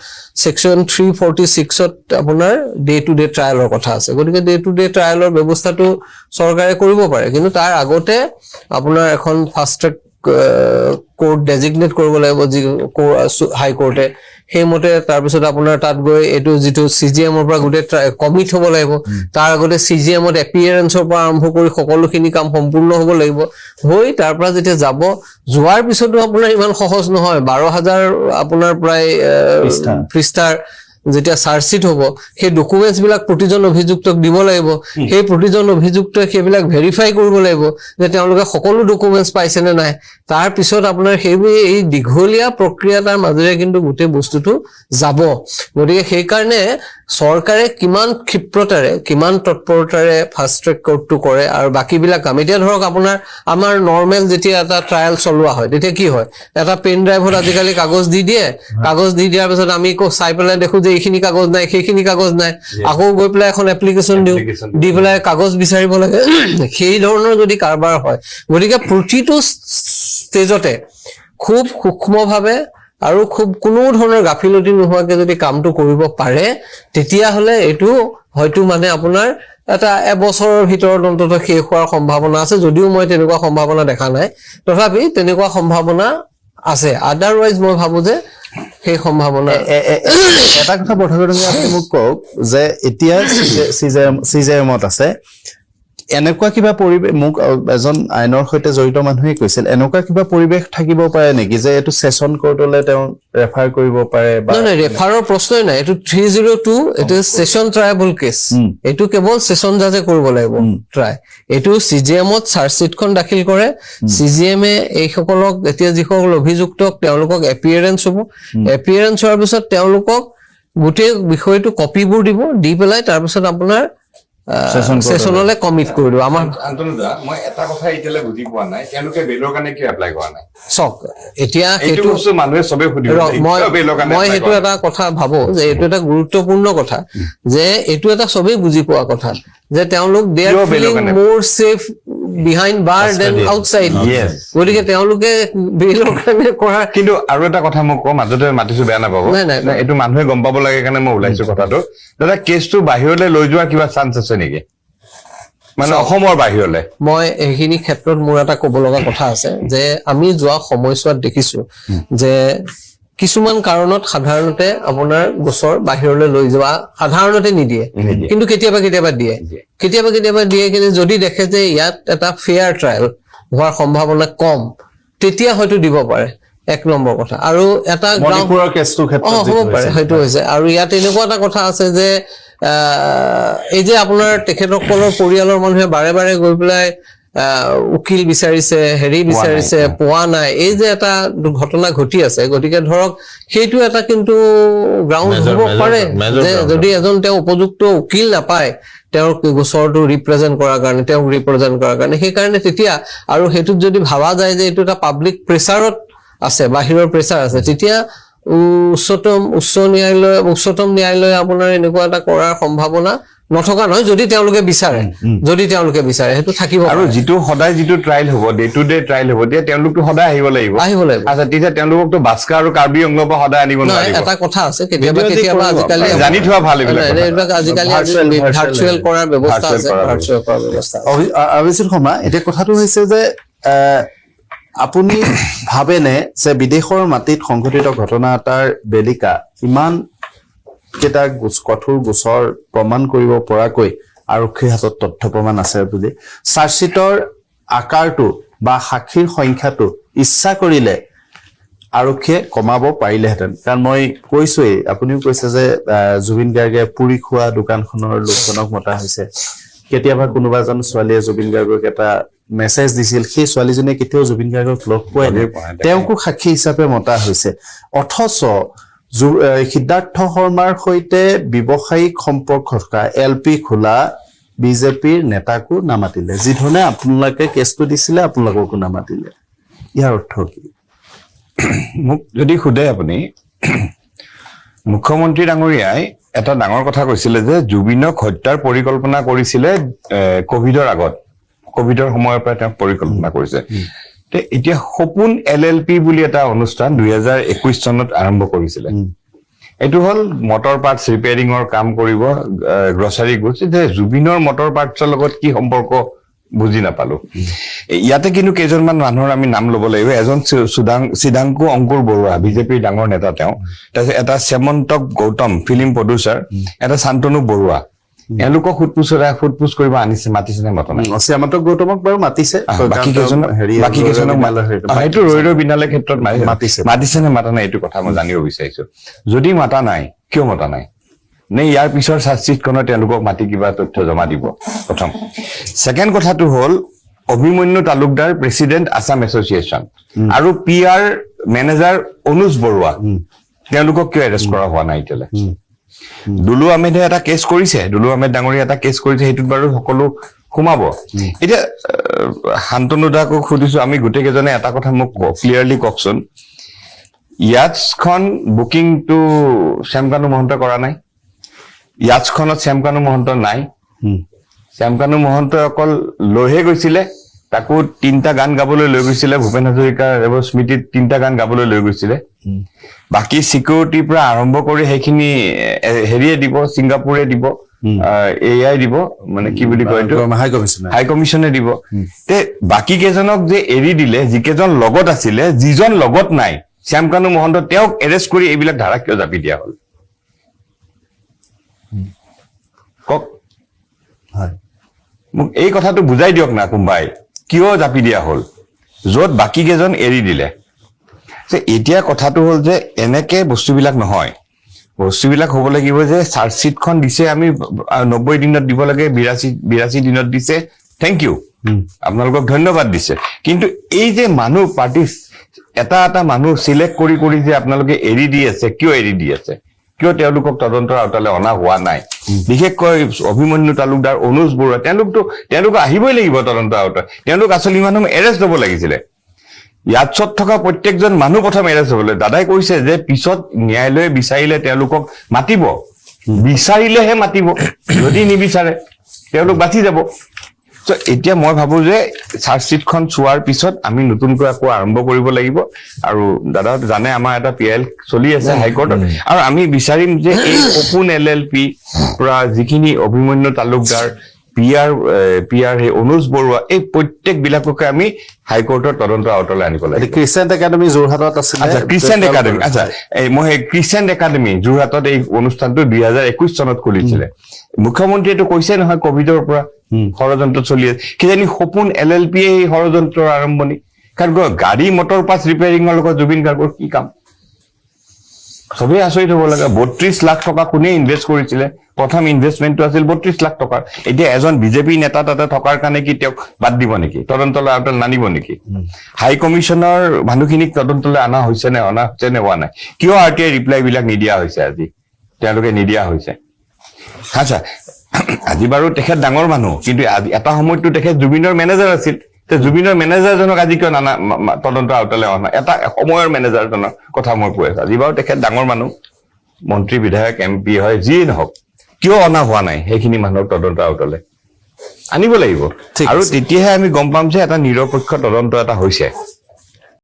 সেকশন 346ত আপোনাৰ ডে টু ডে ট্ৰায়ালৰ কথা আছে গতিকে ডে টু ডে ট্ৰায়ালৰ ব্যৱস্থাটো চৰকাৰে কৰিব পাৰে কিন্তু তাৰ আগতে আপোনাৰ এখন ফাষ্ট ট্ৰেক কোৰ্ট ডেজিগনেট কৰিব লাগিব যি হাই কোৰ্টে হেমতে তাৰ পিছত আপোনাৰ তাত গৈ এটো যেটো সিজিএম ৰ পৰা গুটে কমিট হ'ব লাগিব তাৰ আগতে সিজিএম ৰ এপিয়াৰেন্সৰ পৰা আৰম্ভ কৰি সকলোখিনি কাম সম্পূৰ্ণ হ'ব লাগিব হৈ তাৰ পৰা যেতিয়া যাব যোৱাৰ পিছতো আপোনাৰ ইমান সহজ নহয় 12000 আপোনাৰ প্ৰায় পৃষ্ঠাৰ যেতিয়া চাৰ্জশ্বিট হ'ব সেই ডকুমেন্টছ বিলাক প্ৰতিজন অভিযুক্তক দিব লাগিব সেই প্ৰতিজন অভিযুক্তই সেইবিলাক ভেৰিফাই কৰিব লাগিব যে তেওঁলোকে সকলো ডকুমেন্টছ পাইছে নে নাই তাৰ পিছত আপোনাৰ এই দীঘলীয়া প্ৰক্ৰিয়াৰ মাজেৰে কিন্তু গোটেই বস্তুটো যাব গতিকে সেই কাৰণে চৰকাৰে কিমান ক্ষিপ্ৰতাৰে কিমান তৎপৰতাৰে ফাষ্ট ট্ৰেক কোৰ্টটো কৰে আৰু বাকিবিলাক কাম এতিয়া ধৰক আপোনাৰ আমাৰ নৰ্মেল যেতিয়া এটা ট্ৰায়াল চলোৱা হয় তেতিয়া কি হয় এটা পেন ড্ৰাইভত আজিকালি কাগজ দি দিয়ে কাগজ দি দিয়াৰ পিছত আমি চাই পেলাই দেখো যে এইখিনি কাগজ নাই সেইখিনি কাগজ নাই আকৌ গৈ পেলাই এখন এপ্লিকেশন দিও দি পেলাই কাগজ বিচাৰিব লাগে সেই ধৰণৰ যদি কাৰবাৰ হয় গতিকে প্ৰতিটো ষ্টেজতে খুব সূক্ষ্মভাৱে আৰু খুব কোনো ধৰণৰ গাফিলতি নোহোৱাকে যদি কামটো কৰিব পাৰে তেতিয়া হলে এটো হয়তো মানে আপোনাৰ এটা এবছৰৰ ভিতৰত অন্তত শেষ হোৱাৰ সম্ভাৱনা আছে যদিও মই তেনেকুৱা সম্ভাৱনা দেখা নাই তথাপি তেনেকুৱা সম্ভাৱনা আছে আদাৰৱাইজ মই ভাবো যে সেই সম্ভাৱনা এটা কথা বৰ্তমান আপুনি মোক কওক যে এতিয়া সিজেমত আছে এনেকুৱা কিবা পৰিৱেশ মোক এজন আইনৰ সৈতে জড়িত মানুহে কৈছিল এনেকুৱা কিবা পৰিৱেশ থাকিব পাৰে নেকি যে এইটো সেশন কোৰ্টলৈ তেওঁ ৰেফাৰ কৰিব পাৰে বা নাই ৰেফাৰৰ প্ৰশ্নই নাই এইটো 302 এইটো সেশন ট্ৰায়াবল কেছ এইটো কেৱল সেশন জাজে কৰিব লাগিব ট্ৰাই এইটো সিজিএমত চাৰ্জশিটখন দাখিল কৰে সিজিএমে এইসকলক এতিয়া যিসকল অভিযুক্তক তেওঁলোকক এপিয়াৰেন্স হ'ব এপিয়াৰেন্স হোৱাৰ পিছত তেওঁলোকক গোটেই বিষয়টো কপিবোৰ দিব দি পেলাই তাৰপিছত আপোনাৰ সেশনলৈ কমিট কৰি দিব আমাৰ আন্তনুদা মই এটা কথা এতিয়ালৈ বুজি পোৱা নাই তেওঁলোকে বেলৰ কাৰণে কিয় এপ্লাই কৰা নাই চক এতিয়া এইটো সেইটো বস্তু মানুহে চবে সুধিব মই সেইটো এটা কথা ভাবো যে এইটো এটা গুৰুত্বপূৰ্ণ কথা যে এইটো এটা চবেই বুজি পোৱা কথা যে তেওঁলোক দে আৰ ফিলিং মোৰ সেফ বিহাইণ্ড বাৰ দেন আউটসাইড গতিকে তেওঁলোকে বেলৰ কাৰণে কৰা কিন্তু আৰু এটা কথা মোক কওঁ মাজতে মাতিছো বেয়া নাপাব এইটো মানুহে গম পাব লাগে কাৰণে মই ওলাইছো কথাটো দাদা কেছটো বাহিৰলৈ লৈ যোৱাৰ কিবা চান্স আছে নেকি মানে অসমৰ বাহিৰলৈ মই এইখিনি ক্ষেত্ৰত মোৰ এটা ক'ব লগা কথা আছে যে আমি যোৱা সময়ছোৱাত দেখিছো যে কিছুমান কাৰণত সাধাৰণতে আপোনাৰ গোচৰ বাহিৰলৈ লৈ যোৱা সাধাৰণতে নিদিয়ে কিন্তু কেতিয়াবা দিয়ে কিন্তু যদি দেখে যে ইয়াত এটা ফেয়াৰ ট্ৰায়েল হোৱাৰ সম্ভাৱনা কম তেতিয়া হয়তো দিব পাৰে এক নম্বৰ কথা আৰু এটা মণিপুৰৰ কেছটো ক্ষেত্ৰত হ'ব পাৰে হয়তো হৈছে আৰু ইয়াত এনেকুৱা এটা কথা আছে যে এই যে আপোনাৰ তেখেতসকলৰ পৰিয়ালৰ মানুহে বাৰে বাৰে গৈ পেলাই উকিল বিচাৰিছে হেৰি বিচাৰিছে পোৱা নাই এই যে এটা ঘটনা ঘটি আছে গতিকে ধৰক সেইটো এটা কিন্তু গ্ৰাউণ্ড হ'ব পাৰে যে যদি এজন তেওঁ উপযুক্ত উকিল নাপায় তেওঁৰ গোচৰটো ৰিপ্ৰেজেন্ট কৰাৰ কাৰণে সেইকাৰণে তেতিয়া আৰু সেইটোত যদি ভাবা যায় যে এইটো এটা পাব্লিক প্ৰেচাৰত আছে বাহিৰৰ প্ৰেচাৰ আছে তেতিয়া উচ্চতম ন্যায়ালয়ে আপোনাৰ এনেকুৱা এটা কৰাৰ সম্ভাৱনা নথকা নহয় যদি তেওঁলোকে বিচাৰে সেইটো থাকিব আৰু যিটো সদায় যিটো ট্ৰায়েল হ'ব ডে টু ডে ট্ৰায়েল হ'ব তেতিয়া তেওঁলোকতো সদায় আহিব লাগিব আচ্ছা তেতিয়া তেওঁলোকতো বাস্কা আৰু কাৰ্বি অংগৰ পৰা সদায় আনিব নোৱাৰিব এটা কথা আছে কেতিয়াবা আজিকালি জানি থোৱা ভাল এইবিলাক আজিকালি ভাৰ্চুৱেল কৰাৰ ব্যৱস্থা আছে অভিজিত শৰ্মা এতিয়া কথাটো হৈছে যে আপুনি ভাবেনে যে বিদেশৰ মাটিত সংঘটিত ঘটনা এটাৰ বেলিকা ইমান কেইটা কঠোৰ গোচৰ প্ৰমাণ কৰিব পৰাকৈ আৰক্ষীৰ হাতত তথ্য প্ৰমাণ আছে বুলি চাৰ্জশ্বিটৰ আকাৰটো বা সাক্ষীৰ সংখ্যাটো ইচ্ছা কৰিলে আৰক্ষীয়ে কমাব পাৰিলেহেঁতেন কাৰণ মই কৈছোৱেই আপুনিও কৈছে যে জুবিন গাৰ্গে পুৰি খোৱা দোকানখনৰ লোকজনক মতা হৈছে কেতিয়াবা কোনোবা এজন ছোৱালীয়ে জুবিন গাৰ্গক এটা মেছেজ দিছিল সেই ছোৱালীজনীয়ে কেতিয়াও জুবিন গাৰ্গক লগ পোৱাই নাই তেওঁকো সাক্ষী হিচাপে মতা হৈছে অথচ সিদ্ধাৰ্থ শৰ্মাৰ সৈতে ব্যৱসায়িক সম্পৰ্ক থকা LP খোলা বিজেপিৰ নেতাকো নামাতিলে যিধৰণে আপোনালোকে কেছটো দিছিলে আপোনালোককো নামাতিলে ইয়াৰ অৰ্থ কি মোক যদি সোধে আপুনি মুখ্যমন্ত্ৰী ডাঙৰীয়াই এটা ডাঙৰ কথা কৈছিলে যে জুবিনক হত্যাৰ পৰিকল্পনা কৰিছিলে কোভিডৰ আগত কোভিডৰ সময়ৰ পৰা তেওঁ পৰিকল্পনা কৰিছে এতিয়া সপোন LLP বুলি এটা অনুষ্ঠান 2021 চনত আৰম্ভ কৰিছিলে এইটো হল মটৰ পাৰ্টছ ৰিপেয়াৰিঙৰ কাম কৰিব গ্ৰছাৰী গুডছ যে জুবিনৰ মটৰ পাৰ্টছৰ লগত কি সম্পৰ্ক বুজি নাপালো ইয়াতে কিন্তু কেইজনমান মানুহৰ আমি নাম ল'ব লাগিব এজন সিদ্ধাংকু অংকুৰ বৰুৱা বিজেপিৰ ডাঙৰ নেতা তেওঁ তাৰপিছত এটা শ্যামন্তক গৌতম ফিল্ম প্ৰডিউচাৰ এটা শান্তনু বৰুৱা এওঁলোকক ফুটপুচ কৰিব আনিছে মাতিছে নে মতা নাই শ্যামন্তক গৌতমক বাৰু মাতিছে বাকী কেইজনক এইটো ৰৈ বিনালে ক্ষেত্ৰত মাতিছে নে মাতা নাই এইটো কথা মই জানিব বিচাৰিছো যদি মাতা নাই কিয় মতা নাই নে ইয়াৰ পিছৰ চাৰ্জশ্বিটখনত তেওঁলোকক মাতি কিবা তথ্য জমা দিব প্ৰথম ছেকেণ্ড কথাটো হ'ল অভিমন্যু তালুকদাৰ প্ৰেচিডেণ্ট আছাম এছ'চিয়েশ্যন আৰু PR মেনেজাৰ অনুজ বৰুৱা তেওঁলোকক কিয় এৰেষ্ট কৰা হোৱা নাই এতিয়ালৈ দুলু আহমেদে এটা কেছ কৰিছে দুলু আহমেদ ডাঙৰীয়া এটা কেছ কৰিছে সেইটোত বাৰু সকলো সোমাব এতিয়া শান্তনু দাকো সুধিছো আমি গোটেই কেইজনে এটা কথা মোক ক্লিয়াৰলি কওকচোন ইয়াছখন বুকিংটো শ্যামকানু মহন্ত কৰা নাই ইয়াছখনত শ্যামকানু মহন্ত নাই শ্যামকানু মহন্ত অকল লৈহে গৈছিলে তাকো 3টা গান গাবলৈ লৈ গৈছিলে ভূপেন হাজৰিকাৰ স্মৃতিত 3টা গান গাবলৈ লৈ গৈছিলে বাকি সিকিউৰিটিৰ পৰা আৰম্ভ কৰি সেইখিনি হেৰিয়ে দিব ছিংগাপুৰে দিব AI দিব মানে কি বুলি কয় এইটো হাই কমিছনে দিব তে বাকি কেইজনক যে এৰি দিলে যিকেইজন লগত আছিলে যিজন লগত নাই শ্যামকানু মহন্ত তেওঁক এৰেষ্ট কৰি এইবিলাক ধাৰা কিয় জাপি দিয়া হ'ল কওক মোক এই কথাটো বুজাই দিয়ক না কোনোবাই কিয় জাপি দিয়া হ'ল য'ত বাকী কেইজন এৰি দিলে যে এতিয়া কথাটো হ'ল যে এনেকে বস্তুবিলাক নহয় বস্তুবিলাক হ'ব লাগিব যে চাৰ্জশ্বিটখন দিছে আমি 90 দিনত দিব লাগে 82 দিনত দিছে থেংক ইউ আপোনালোকক ধন্যবাদ দিছে কিন্তু এই যে মানুহ পাৰ্টি এটা মানুহ চিলেক্ট কৰি যে আপোনালোকে এৰি দি আছে কিয় এৰি দি আছে কিয় তেওঁলোকক তদন্তৰ আওতালৈ অনা হোৱা নাই বিশেষকৈ অভিমন্যু তালুকদাৰ অনুজ বৰুৱা তেওঁলোক আহিবই লাগিব তদন্তৰ আওতাত তেওঁলোক আচলি মানুহ এৰেষ্ট হ'ব লাগিছিলে ইয়াত থকা প্ৰত্যেকজন মানুহ প্ৰথম এৰেষ্ট হ'বলৈ দাদাই কৈছে যে পিছত ন্যায়ালয়ে বিচাৰিলে তেওঁলোকক মাতিব বিচাৰিলেহে মাতিব যদি নিবিচাৰে তেওঁলোক বাচি যাব So এতিয়া মই ভাবো যে চাৰ্জশ্বিটখন চোৱাৰ পিছত আমি নতুনকৈ আকৌ আৰম্ভ কৰিব লাগিব আৰু দাদা জানে আমাৰ এটা পিএল চলি আছে হাইকোৰ্টত আৰু আমি বিচাৰিম যে এই ওপেন এলএলপি পৰা যিখিনি অভিমন্যু তালুকদাৰ পিআৰ অনুজ বৰুৱা এই প্ৰত্যেক বিলাককে আমি হাইকোৰ্টৰ তদন্ত আওতালৈ আনিব লাগিব ক্ৰিষ্টেণ্ট একাডেমি যোৰহাটত আছে আচ্ছা ক্ৰিষ্টেণ্ট একাডেমি আচ্ছা এই মই ক্ৰিষ্টেণ্ট একাডেমি যোৰহাটত এই অনুষ্ঠানটো 2021 চনত খুলিছিলে মুখ্যমন্ত্ৰীয়ে কৈছে নহয় কোভিডৰ পৰা ষড়যন্ত্ৰ চলি আছে কিজানি সপোন এলএলপি এই ষড়যন্ত্ৰৰ আৰম্ভণি কাৰণ গাড়ী মটৰ পাছ ৰিপেয়াৰিঙৰ লগত জুবিন গাৰ্গৰ কি কাম সবেই আচৰিত হ'ব লাগে 32 লাখ টকা কোনে ইনভেষ্ট কৰিছিলে প্ৰথম ইনভেষ্টমেণ্টটো আছিল 32 লাখ টকাৰ এতিয়া এজন বিজেপি নেতা তাতে থকাৰ কাৰণে কি তেওঁক বাদ দিব নেকি তদন্তলৈ আওতালৈ নানিব নেকি হাই কমিছনৰ মানুহখিনিক তদন্তলৈ অনা হৈছে নে হোৱা নাই কিয় আৰটিআই ৰিপ্লাই বিলাক নিদিয়া হৈছে আজি তেওঁলোকে নিদিয়া হৈছে আচ্ছা আজি বাৰু তেখেত ডাঙৰ মানুহ কিন্তু এটা সময়তো তেখেত জুবিনৰ মেনেজাৰ আছিল জুবিনৰ মেনেজাৰজনক আজি কিয় নানা তদন্ত আওতালৈ অনা এটা সময়ৰ মেনেজাৰজনৰ কথা মই কৈ আছো আজি বাৰু তেখেত ডাঙৰ মানুহ মন্ত্ৰী বিধায়ক এমপি হয় যিয়ে নহওক কিয় অনা হোৱা নাই সেইখিনি মানুহক তদন্ত আওতালৈ আনিব লাগিব আৰু তেতিয়াহে আমি গম পাম যে এটা নিৰপেক্ষ তদন্ত এটা হৈছে